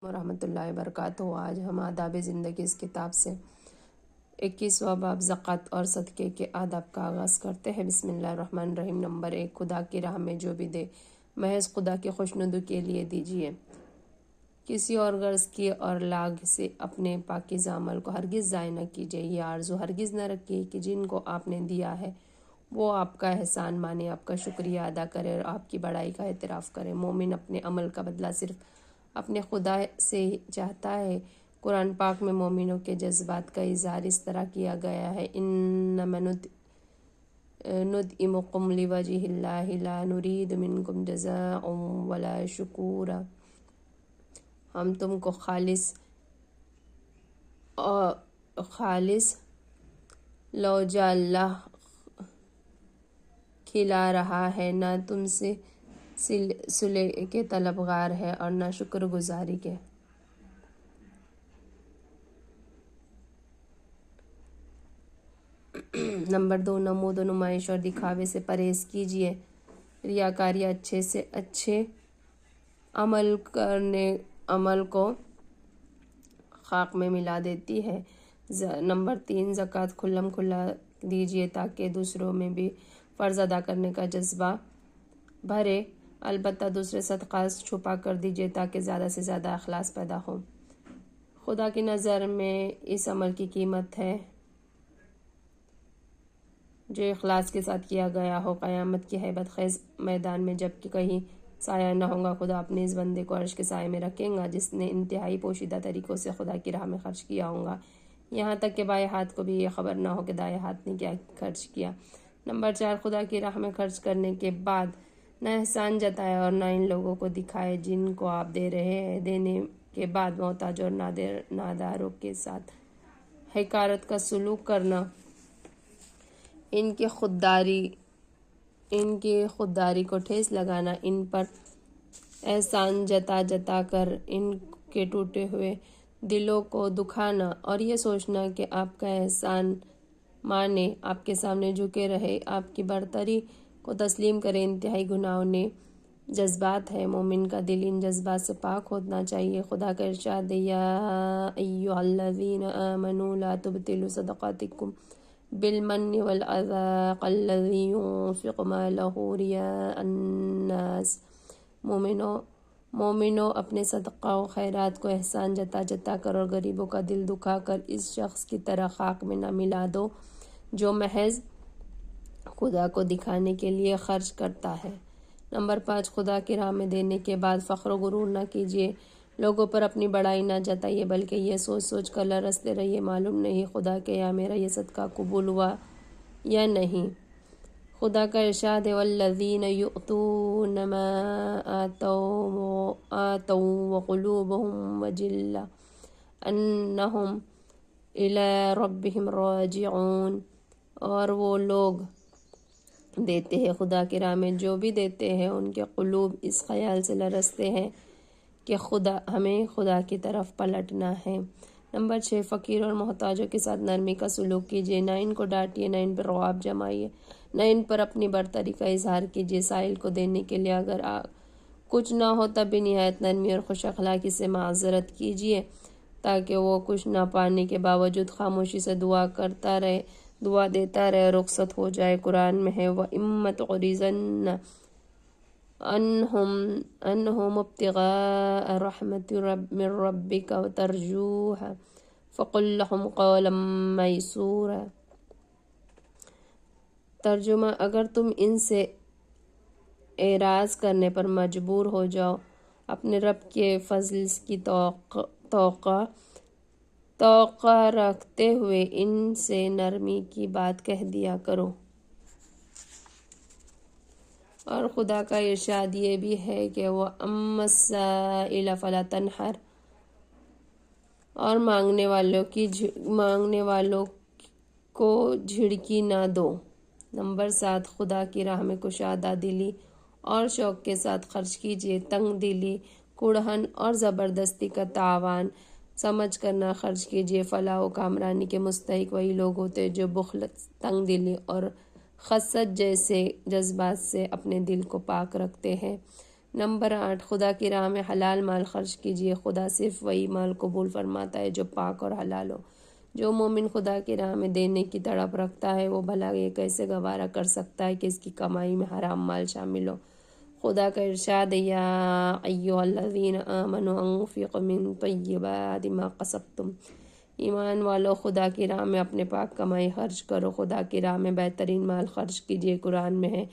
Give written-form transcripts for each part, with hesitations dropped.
ورحمۃ اللہ وبرکاتہ۔ آج ہم آداب زندگی اس کتاب سے 21واں باب زکوٰۃ اور صدقے کے آداب کا آغاز کرتے ہیں۔ بسم اللہ الرحمن الرحیم۔ نمبر 1، خدا کی راہ میں جو بھی دے محض خدا کی خوشنودی کے لیے دیجیے، کسی اور غرض کی اور لاگ سے اپنے پاکیزہ عمل کو ہرگز ضائع نہ کیجیے۔ یہ آرزو ہرگز نہ رکھیے کہ جن کو آپ نے دیا ہے وہ آپ کا احسان مانے، آپ کا شکریہ ادا کرے اور آپ کی بڑائی کا اعتراف کرے۔ مومن اپنے عمل کا بدلہ صرف اپنے خدا سے چاہتا ہے۔ قرآن پاک میں مومنوں کے جذبات کا اظہار اس طرح کیا گیا ہے: انما نطعمکم لوجہ اللہ لا نرید منکم جزاء ولا شکورا۔ ہم تم کو خالص لوجہ اللہ کھلا رہا ہے، نہ تم سے صلے کے طلبگار ہے اور نہ شکر گزاری کے۔ نمبر 2، نمود و نمائش اور دکھاوے سے پرہیز کیجیے۔ ریاکاری اچھے سے اچھے عمل کو خاک میں ملا دیتی ہے۔ نمبر 3، زکوٰۃ کھلم کھلا دیجیے تاکہ دوسروں میں بھی فرض ادا کرنے کا جذبہ بھرے، البتہ دوسرے صدقات چھپا کر دیجیے تاکہ زیادہ سے زیادہ اخلاص پیدا ہو۔ خدا کی نظر میں اس عمل کی قیمت ہے جو اخلاص کے ساتھ کیا گیا ہو۔ قیامت کی ہیبت خیز میدان میں جب کہ کہیں سایہ نہ ہوگا، خدا اپنے اس بندے کو عرش کے سائے میں رکھے گا جس نے انتہائی پوشیدہ طریقوں سے خدا کی راہ میں خرچ کیا ہوگا، یہاں تک کہ بائیں ہاتھ کو بھی یہ خبر نہ ہو کہ دائیں ہاتھ نے کیا خرچ کیا۔ نمبر 4، خدا کی راہ میں خرچ کرنے کے بعد نہ احسان جتائے اور نہ ان لوگوں کو دکھائے جن کو آپ دے رہے ہیں۔ دینے کے بعد محتاج اور ناداروں کے ساتھ حقارت کا سلوک کرنا، ان کی خودداری کو ٹھیس لگانا، ان پر احسان جتا کر ان کے ٹوٹے ہوئے دلوں کو دکھانا اور یہ سوچنا کہ آپ کا احسان مانے، آپ کے سامنے جھکے رہے، آپ کی برتری کو تسلیم کرے، انتہائی گھناؤنے جذبات ہے۔ مومن کا دل ان جذبات سے پاک ہونا چاہیے۔ خدا کا ارشاد ہے: یا ایھا الذین آمنوا لا تبطلوا صدقاتکم بالمن والأذى كالذی ينفق مالہ رئاء الناس۔ مومنوں اپنے صدقہ و خیرات کو احسان جتا کر اور غریبوں کا دل دکھا کر اس شخص کی طرح خاک میں نہ ملا دو جو محض خدا کو دکھانے کے لیے خرچ کرتا ہے۔ نمبر 5، خدا کی راہ میں دینے کے بعد فخر و غرور نہ کیجیے، لوگوں پر اپنی بڑائی نہ جتائیے، بلکہ یہ سوچ کر لرزتے رہیے معلوم نہیں خدا کے یہاں میرا یہ صدقہ قبول ہوا یا نہیں۔ خدا کا ارشاد ہے: والذین یؤتون ما آتوا وقلوبهم وجلة انہم الی ربہم راجعون۔ اور وہ لوگ دیتے ہیں خدا کی راہ میں جو بھی دیتے ہیں، ان کے قلوب اس خیال سے لرزتے ہیں کہ ہمیں خدا کی طرف پلٹنا ہے۔ نمبر 6، فقیر اور محتاجوں کے ساتھ نرمی کا سلوک کیجیے، نہ ان کو ڈانٹیے، نہ ان پر رواب جمائیے، نہ ان پر اپنی برتری کا اظہار کیجیے۔ سائل کو دینے کے لیے اگر کچھ نہ ہو تب بھی نہایت نرمی اور خوش اخلاقی سے معذرت کیجیے تاکہ وہ کچھ نہ پانے کے باوجود خاموشی سے دعا دیتا رہے اور رخصت ہو جائے۔ قرآن میں ہے: وَإِمَّا تُعْرِضَنَّ عَنْهُمُ ابْتِغَاءَ رَحْمَةٍ مِّن رَّبِّكَ تَرْجُوهَا فَقُل لَّهُمْ قَوْلًا مَّيْسُورًا۔ ترجمہ: اگر تم ان سے اعراض کرنے پر مجبور ہو جاؤ، اپنے رب کے فضل کی توقع رکھتے ہوئے ان سے نرمی کی بات کہہ دیا کرو۔ اور خدا کا ارشاد یہ بھی ہے کہ وَأَمَّا السَّائِلَ فَلَا تَنْهَرْ۔ اور مانگنے والوں کو جھڑکی نہ دو۔ نمبر 7، خدا کی راہ میں کشادہ دلی اور شوق کے ساتھ خرچ کیجیے، تنگ دلی، کڑہن اور زبردستی کا تاوان سمجھ کر نہ خرچ کیجیے۔ فلاح و کامرانی کے مستحق وہی لوگ ہوتے جو بخل، تنگ دلی اور خست جیسے جذبات سے اپنے دل کو پاک رکھتے ہیں۔ نمبر 8، خدا کی راہ میں حلال مال خرچ کیجیے، خدا صرف وہی مال قبول فرماتا ہے جو پاک اور حلال ہو۔ جو مومن خدا کی راہ میں دینے کی تڑپ رکھتا ہے وہ بھلا یہ کیسے گوارا کر سکتا ہے کہ اس کی کمائی میں حرام مال شامل ہو۔ خدا کا ارشاد ہے، یا ایھا الذین آمنوا انفقوا من طیبات ما کسبتم، ایمان والو خدا کی راہ میں اپنے پاک کمائی خرچ کرو، خدا کی راہ میں بہترین مال خرچ کیجیے۔ قرآن میں ہے،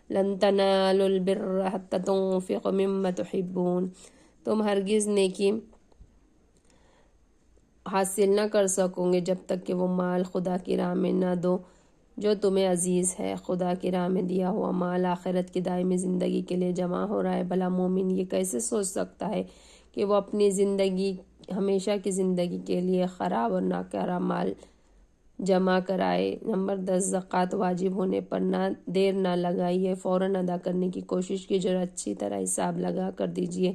لن تنالوا البر حتی تنفقوا مما تحبون، تم ہرگز نیکی حاصل نہ کر سکو گے جب تک کہ وہ مال خدا کی راہ میں نہ دو جو تمہیں عزیز ہے۔ خدا کی راہ میں دیا ہوا مال آخرت کی دائمی زندگی کے لیے جمع ہو رہا ہے۔ بھلا مومن یہ کیسے سوچ سکتا ہے کہ وہ اپنی زندگی ہمیشہ کی زندگی کے لیے خراب اور ناکارہ مال جمع کرائے۔ نمبر 10، زکوٰۃ واجب ہونے پر دیر نہ لگائیے، فوراً ادا کرنے کی کوشش کیجیے اور اچھی طرح حساب لگا کر دیجیے،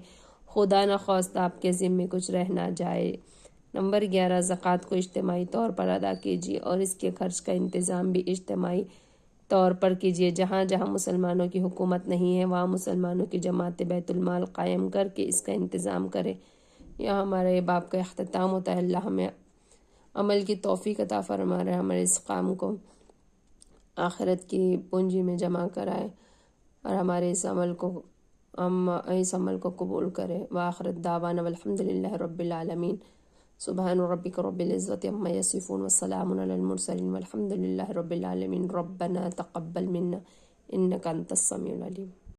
خدا نخواستہ آپ کے ذمے کچھ رہ نہ جائے۔ نمبر 11، زکوٰۃ کو اجتماعی طور پر ادا کیجیے اور اس کے خرچ کا انتظام بھی اجتماعی طور پر کیجیے۔ جہاں جہاں مسلمانوں کی حکومت نہیں ہے وہاں مسلمانوں کی جماعت بیت المال قائم کر کے اس کا انتظام کرے۔ یہاں ہمارے باب کا اختتام ہوتا ہے۔ اللہ ہمیں عمل کی توفیق عطا فرمائے، ہمارے اس کام کو آخرت کی پونجی میں جمع کرائے اور ہمارے اس عمل کو قبول کرے۔ وآخرت دعوانا والحمد للہ رب العالمین۔ سبحان ربک رب العزت عما یصفون وسلام علی المرسلین والحمد للہ رب العالمین۔ ربنا تقبل منا انک انت السمیع العلیم۔